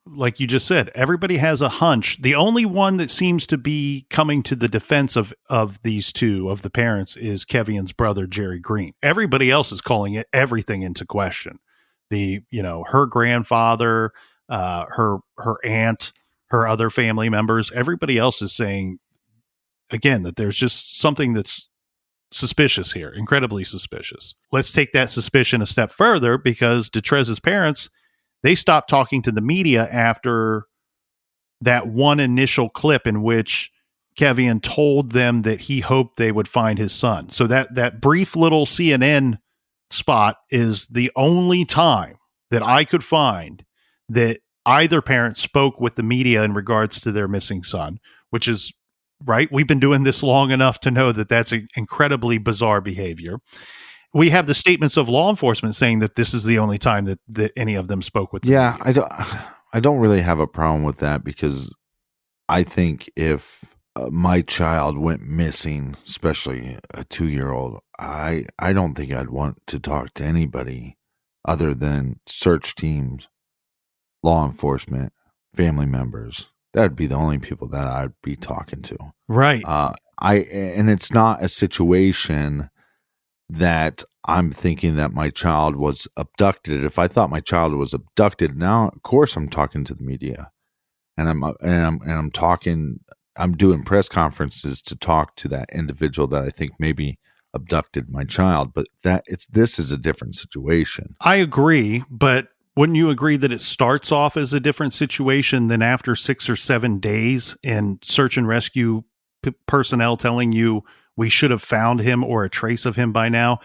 like you just said, everybody has a hunch. The only one that seems to be coming to the defense of these two, of the parents, is Kevian's brother, Jerry Green. Everybody else is calling everything into question. Her grandfather, her aunt, her other family members, everybody else is saying, again, that there's just something that's suspicious here, incredibly suspicious. Let's take that suspicion a step further, because Detrez's parents, they stopped talking to the media after that one initial clip in which Kevian told them that he hoped they would find his son. So that brief little CNN spot is the only time that I could find that either parent spoke with the media in regards to their missing son, which is right. We've been doing this long enough to know that that's an incredibly bizarre behavior. We have the statements of law enforcement saying that this is the only time that any of them spoke with the media. I don't really have a problem with that, because I think if my child went missing, especially a 2-year-old, I don't think I'd want to talk to anybody other than search teams, law enforcement, family members. That'd be the only people that I'd be talking to. Right. And it's not a situation that I'm thinking that my child was abducted. If I thought my child was abducted, now of course I'm talking to the media, and I'm talking. I'm doing press conferences to talk to that individual that I think maybe abducted my child. But this is a different situation. I agree, but wouldn't you agree that it starts off as a different situation than after 6 or 7 days and search and rescue personnel telling you we should have found him or a trace of him by now?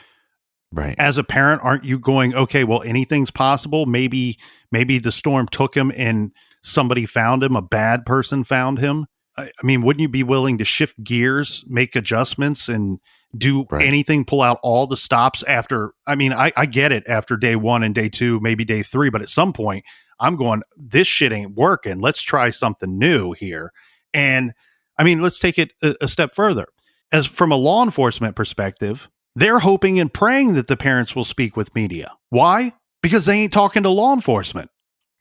Right. As a parent, aren't you going, okay, well, anything's possible. Maybe the storm took him and somebody found him. A bad person found him. I mean, wouldn't you be willing to shift gears, make adjustments, and do anything, pull out all the stops after? I mean, I get it after day 1 and day 2, maybe day 3, but at some point I'm going, this shit ain't working. Let's try something new here. And I mean, let's take it a step further. As from a law enforcement perspective, they're hoping and praying that the parents will speak with media. Why? Because they ain't talking to law enforcement.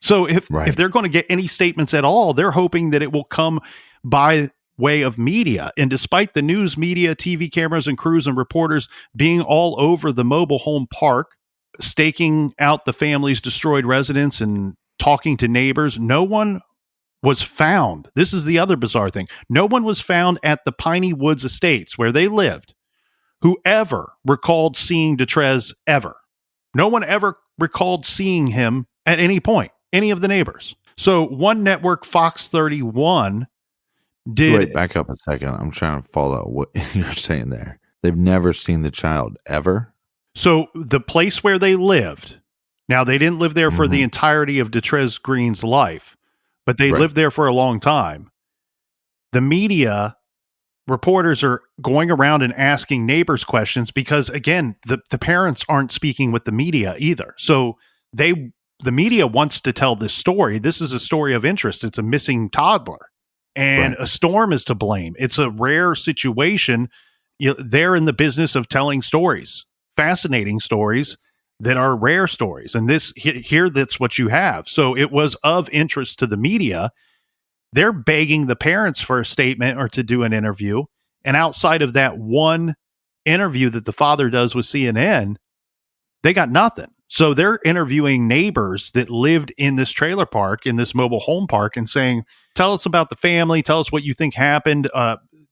So if they're going to get any statements at all, they're hoping that it will come by way of media. And despite the news media, TV cameras and crews and reporters being all over the mobile home park, staking out the family's destroyed residence and talking to neighbors, no one was found. This is the other bizarre thing. No one was found at the Piney Woods Estates where they lived who ever recalled seeing Detrez ever. No one ever recalled seeing him at any point, any of the neighbors. So one network, Fox 31, did... Wait, back up a second. I'm trying to follow what you're saying there. They've never seen the child ever? So the place where they lived, now they didn't live there for the entirety of Detrez Green's life, but they lived there for a long time. The media reporters are going around and asking neighbors questions because, again, the parents aren't speaking with the media either. So the media wants to tell this story. This is a story of interest. It's a missing toddler, and a storm is to blame. It's a rare situation. They're in the business of telling stories, fascinating stories that are rare stories. And this here, that's what you have. So it was of interest to the media they're begging the parents for a statement or to do an interview. And outside of that one interview that the father does with CNN, they got nothing. So they're interviewing neighbors that lived in this trailer park, in this mobile home park, and saying, tell us about the family. Tell us what you think happened.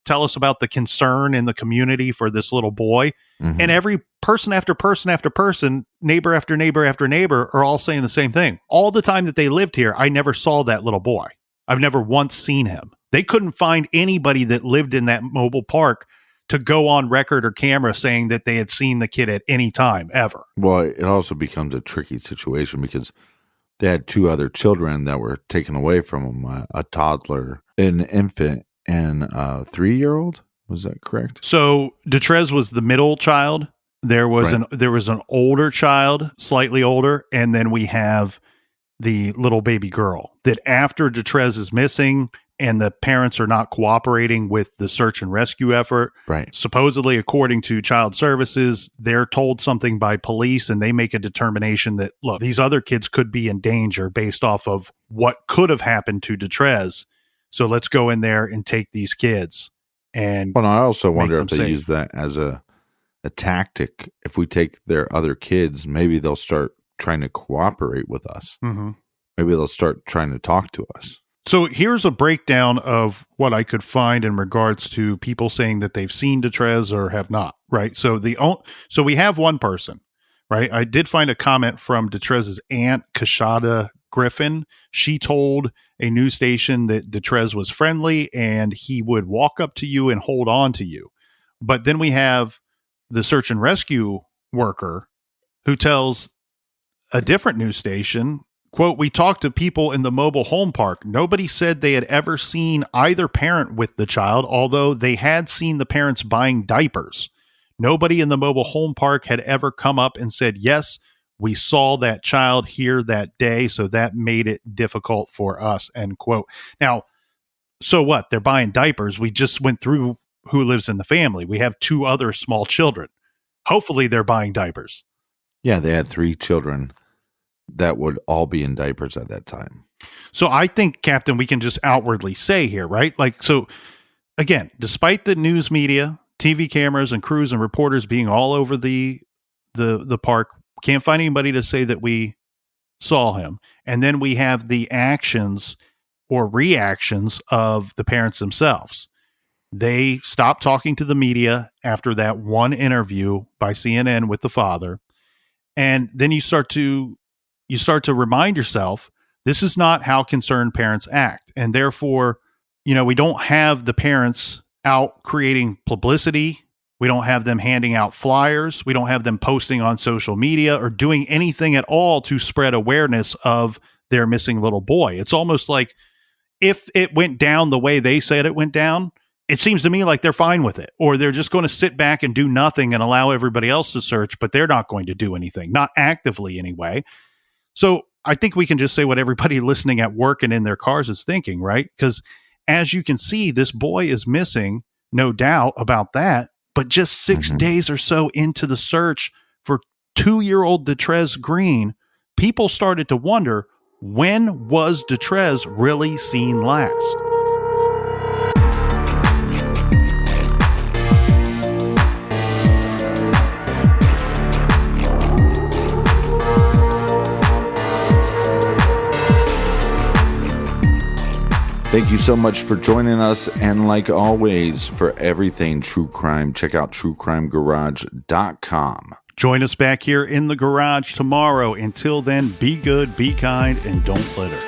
Tell us about the concern in the community for this little boy. Mm-hmm. And every person after person after person, neighbor after neighbor after neighbor are all saying the same thing. All the time that they lived here, I never saw that little boy. I've never once seen him. They couldn't find anybody that lived in that mobile park to go on record or camera saying that they had seen the kid at any time ever. Well, it also becomes a tricky situation because they had two other children that were taken away from them, a toddler, an infant, and a 3-year-old. Was that correct? So Detrez was the middle child. There was an older child, slightly older, and then we have the little baby girl that after Detrez is missing and the parents are not cooperating with the search and rescue effort. Right. Supposedly, according to Child Services, they're told something by police and they make a determination that, look, these other kids could be in danger based off of what could have happened to Detrez. So let's go in there and take these kids. And well, I also wonder if they safe. use that as a tactic. If we take their other kids, maybe they'll start trying to cooperate with us. Mm-hmm. Maybe they'll start trying to talk to us. So here's a breakdown of what I could find in regards to people saying that they've seen Detrez or have not, right? So so we have one person, right? I did find a comment from Detrez's aunt, Kashada Griffin. She told a news station that Detrez was friendly and he would walk up to you and hold on to you. But then we have the search and rescue worker who tells a different news station, quote, we talked to people in the mobile home park. Nobody said they had ever seen either parent with the child, although they had seen the parents buying diapers. Nobody in the mobile home park had ever come up and said, yes, we saw that child here that day, so that made it difficult for us, end quote. Now, so what? They're buying diapers. We just went through who lives in the family. We have 2 other small children. Hopefully they're buying diapers. Yeah, they had 3 children that would all be in diapers at that time. So I think, Captain, we can just outwardly say here, right? Like, so again, despite the news media, TV cameras and crews and reporters being all over the park, can't find anybody to say that we saw him. And then we have the actions or reactions of the parents themselves. They stopped talking to the media after that one interview by CNN with the father. And then you start to remind yourself, this is not how concerned parents act. And therefore, we don't have the parents out creating publicity. We don't have them handing out flyers. We don't have them posting on social media or doing anything at all to spread awareness of their missing little boy. It's almost like if it went down the way they said it went down, it seems to me like they're fine with it, or they're just going to sit back and do nothing and allow everybody else to search, but they're not going to do anything, not actively anyway. So I think we can just say what everybody listening at work and in their cars is thinking, right? Because as you can see, this boy is missing, no doubt about that, but just 6 days or so into the search for 2-year-old Detrez Green, people started to wonder, when was Detrez really seen last? Thank you so much for joining us. And like always, for everything true crime, check out truecrimegarage.com. Join us back here in the garage tomorrow. Until then, be good, be kind, and don't litter.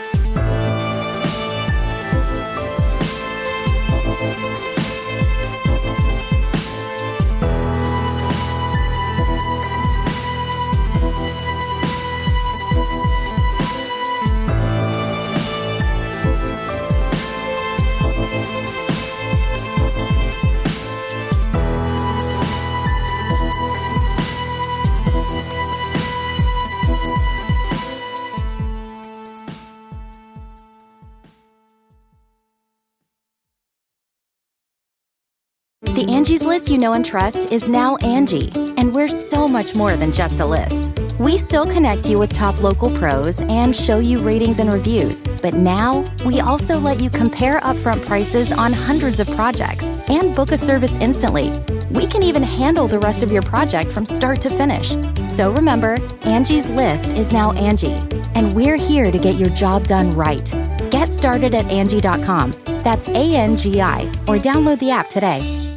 The Angie's List you know and trust is now Angie, and we're so much more than just a list. We still connect you with top local pros and show you ratings and reviews, but now we also let you compare upfront prices on hundreds of projects and book a service instantly. We can even handle the rest of your project from start to finish. So remember, Angie's List is now Angie, and we're here to get your job done right. Get started at Angie.com. That's ANGI, or download the app today.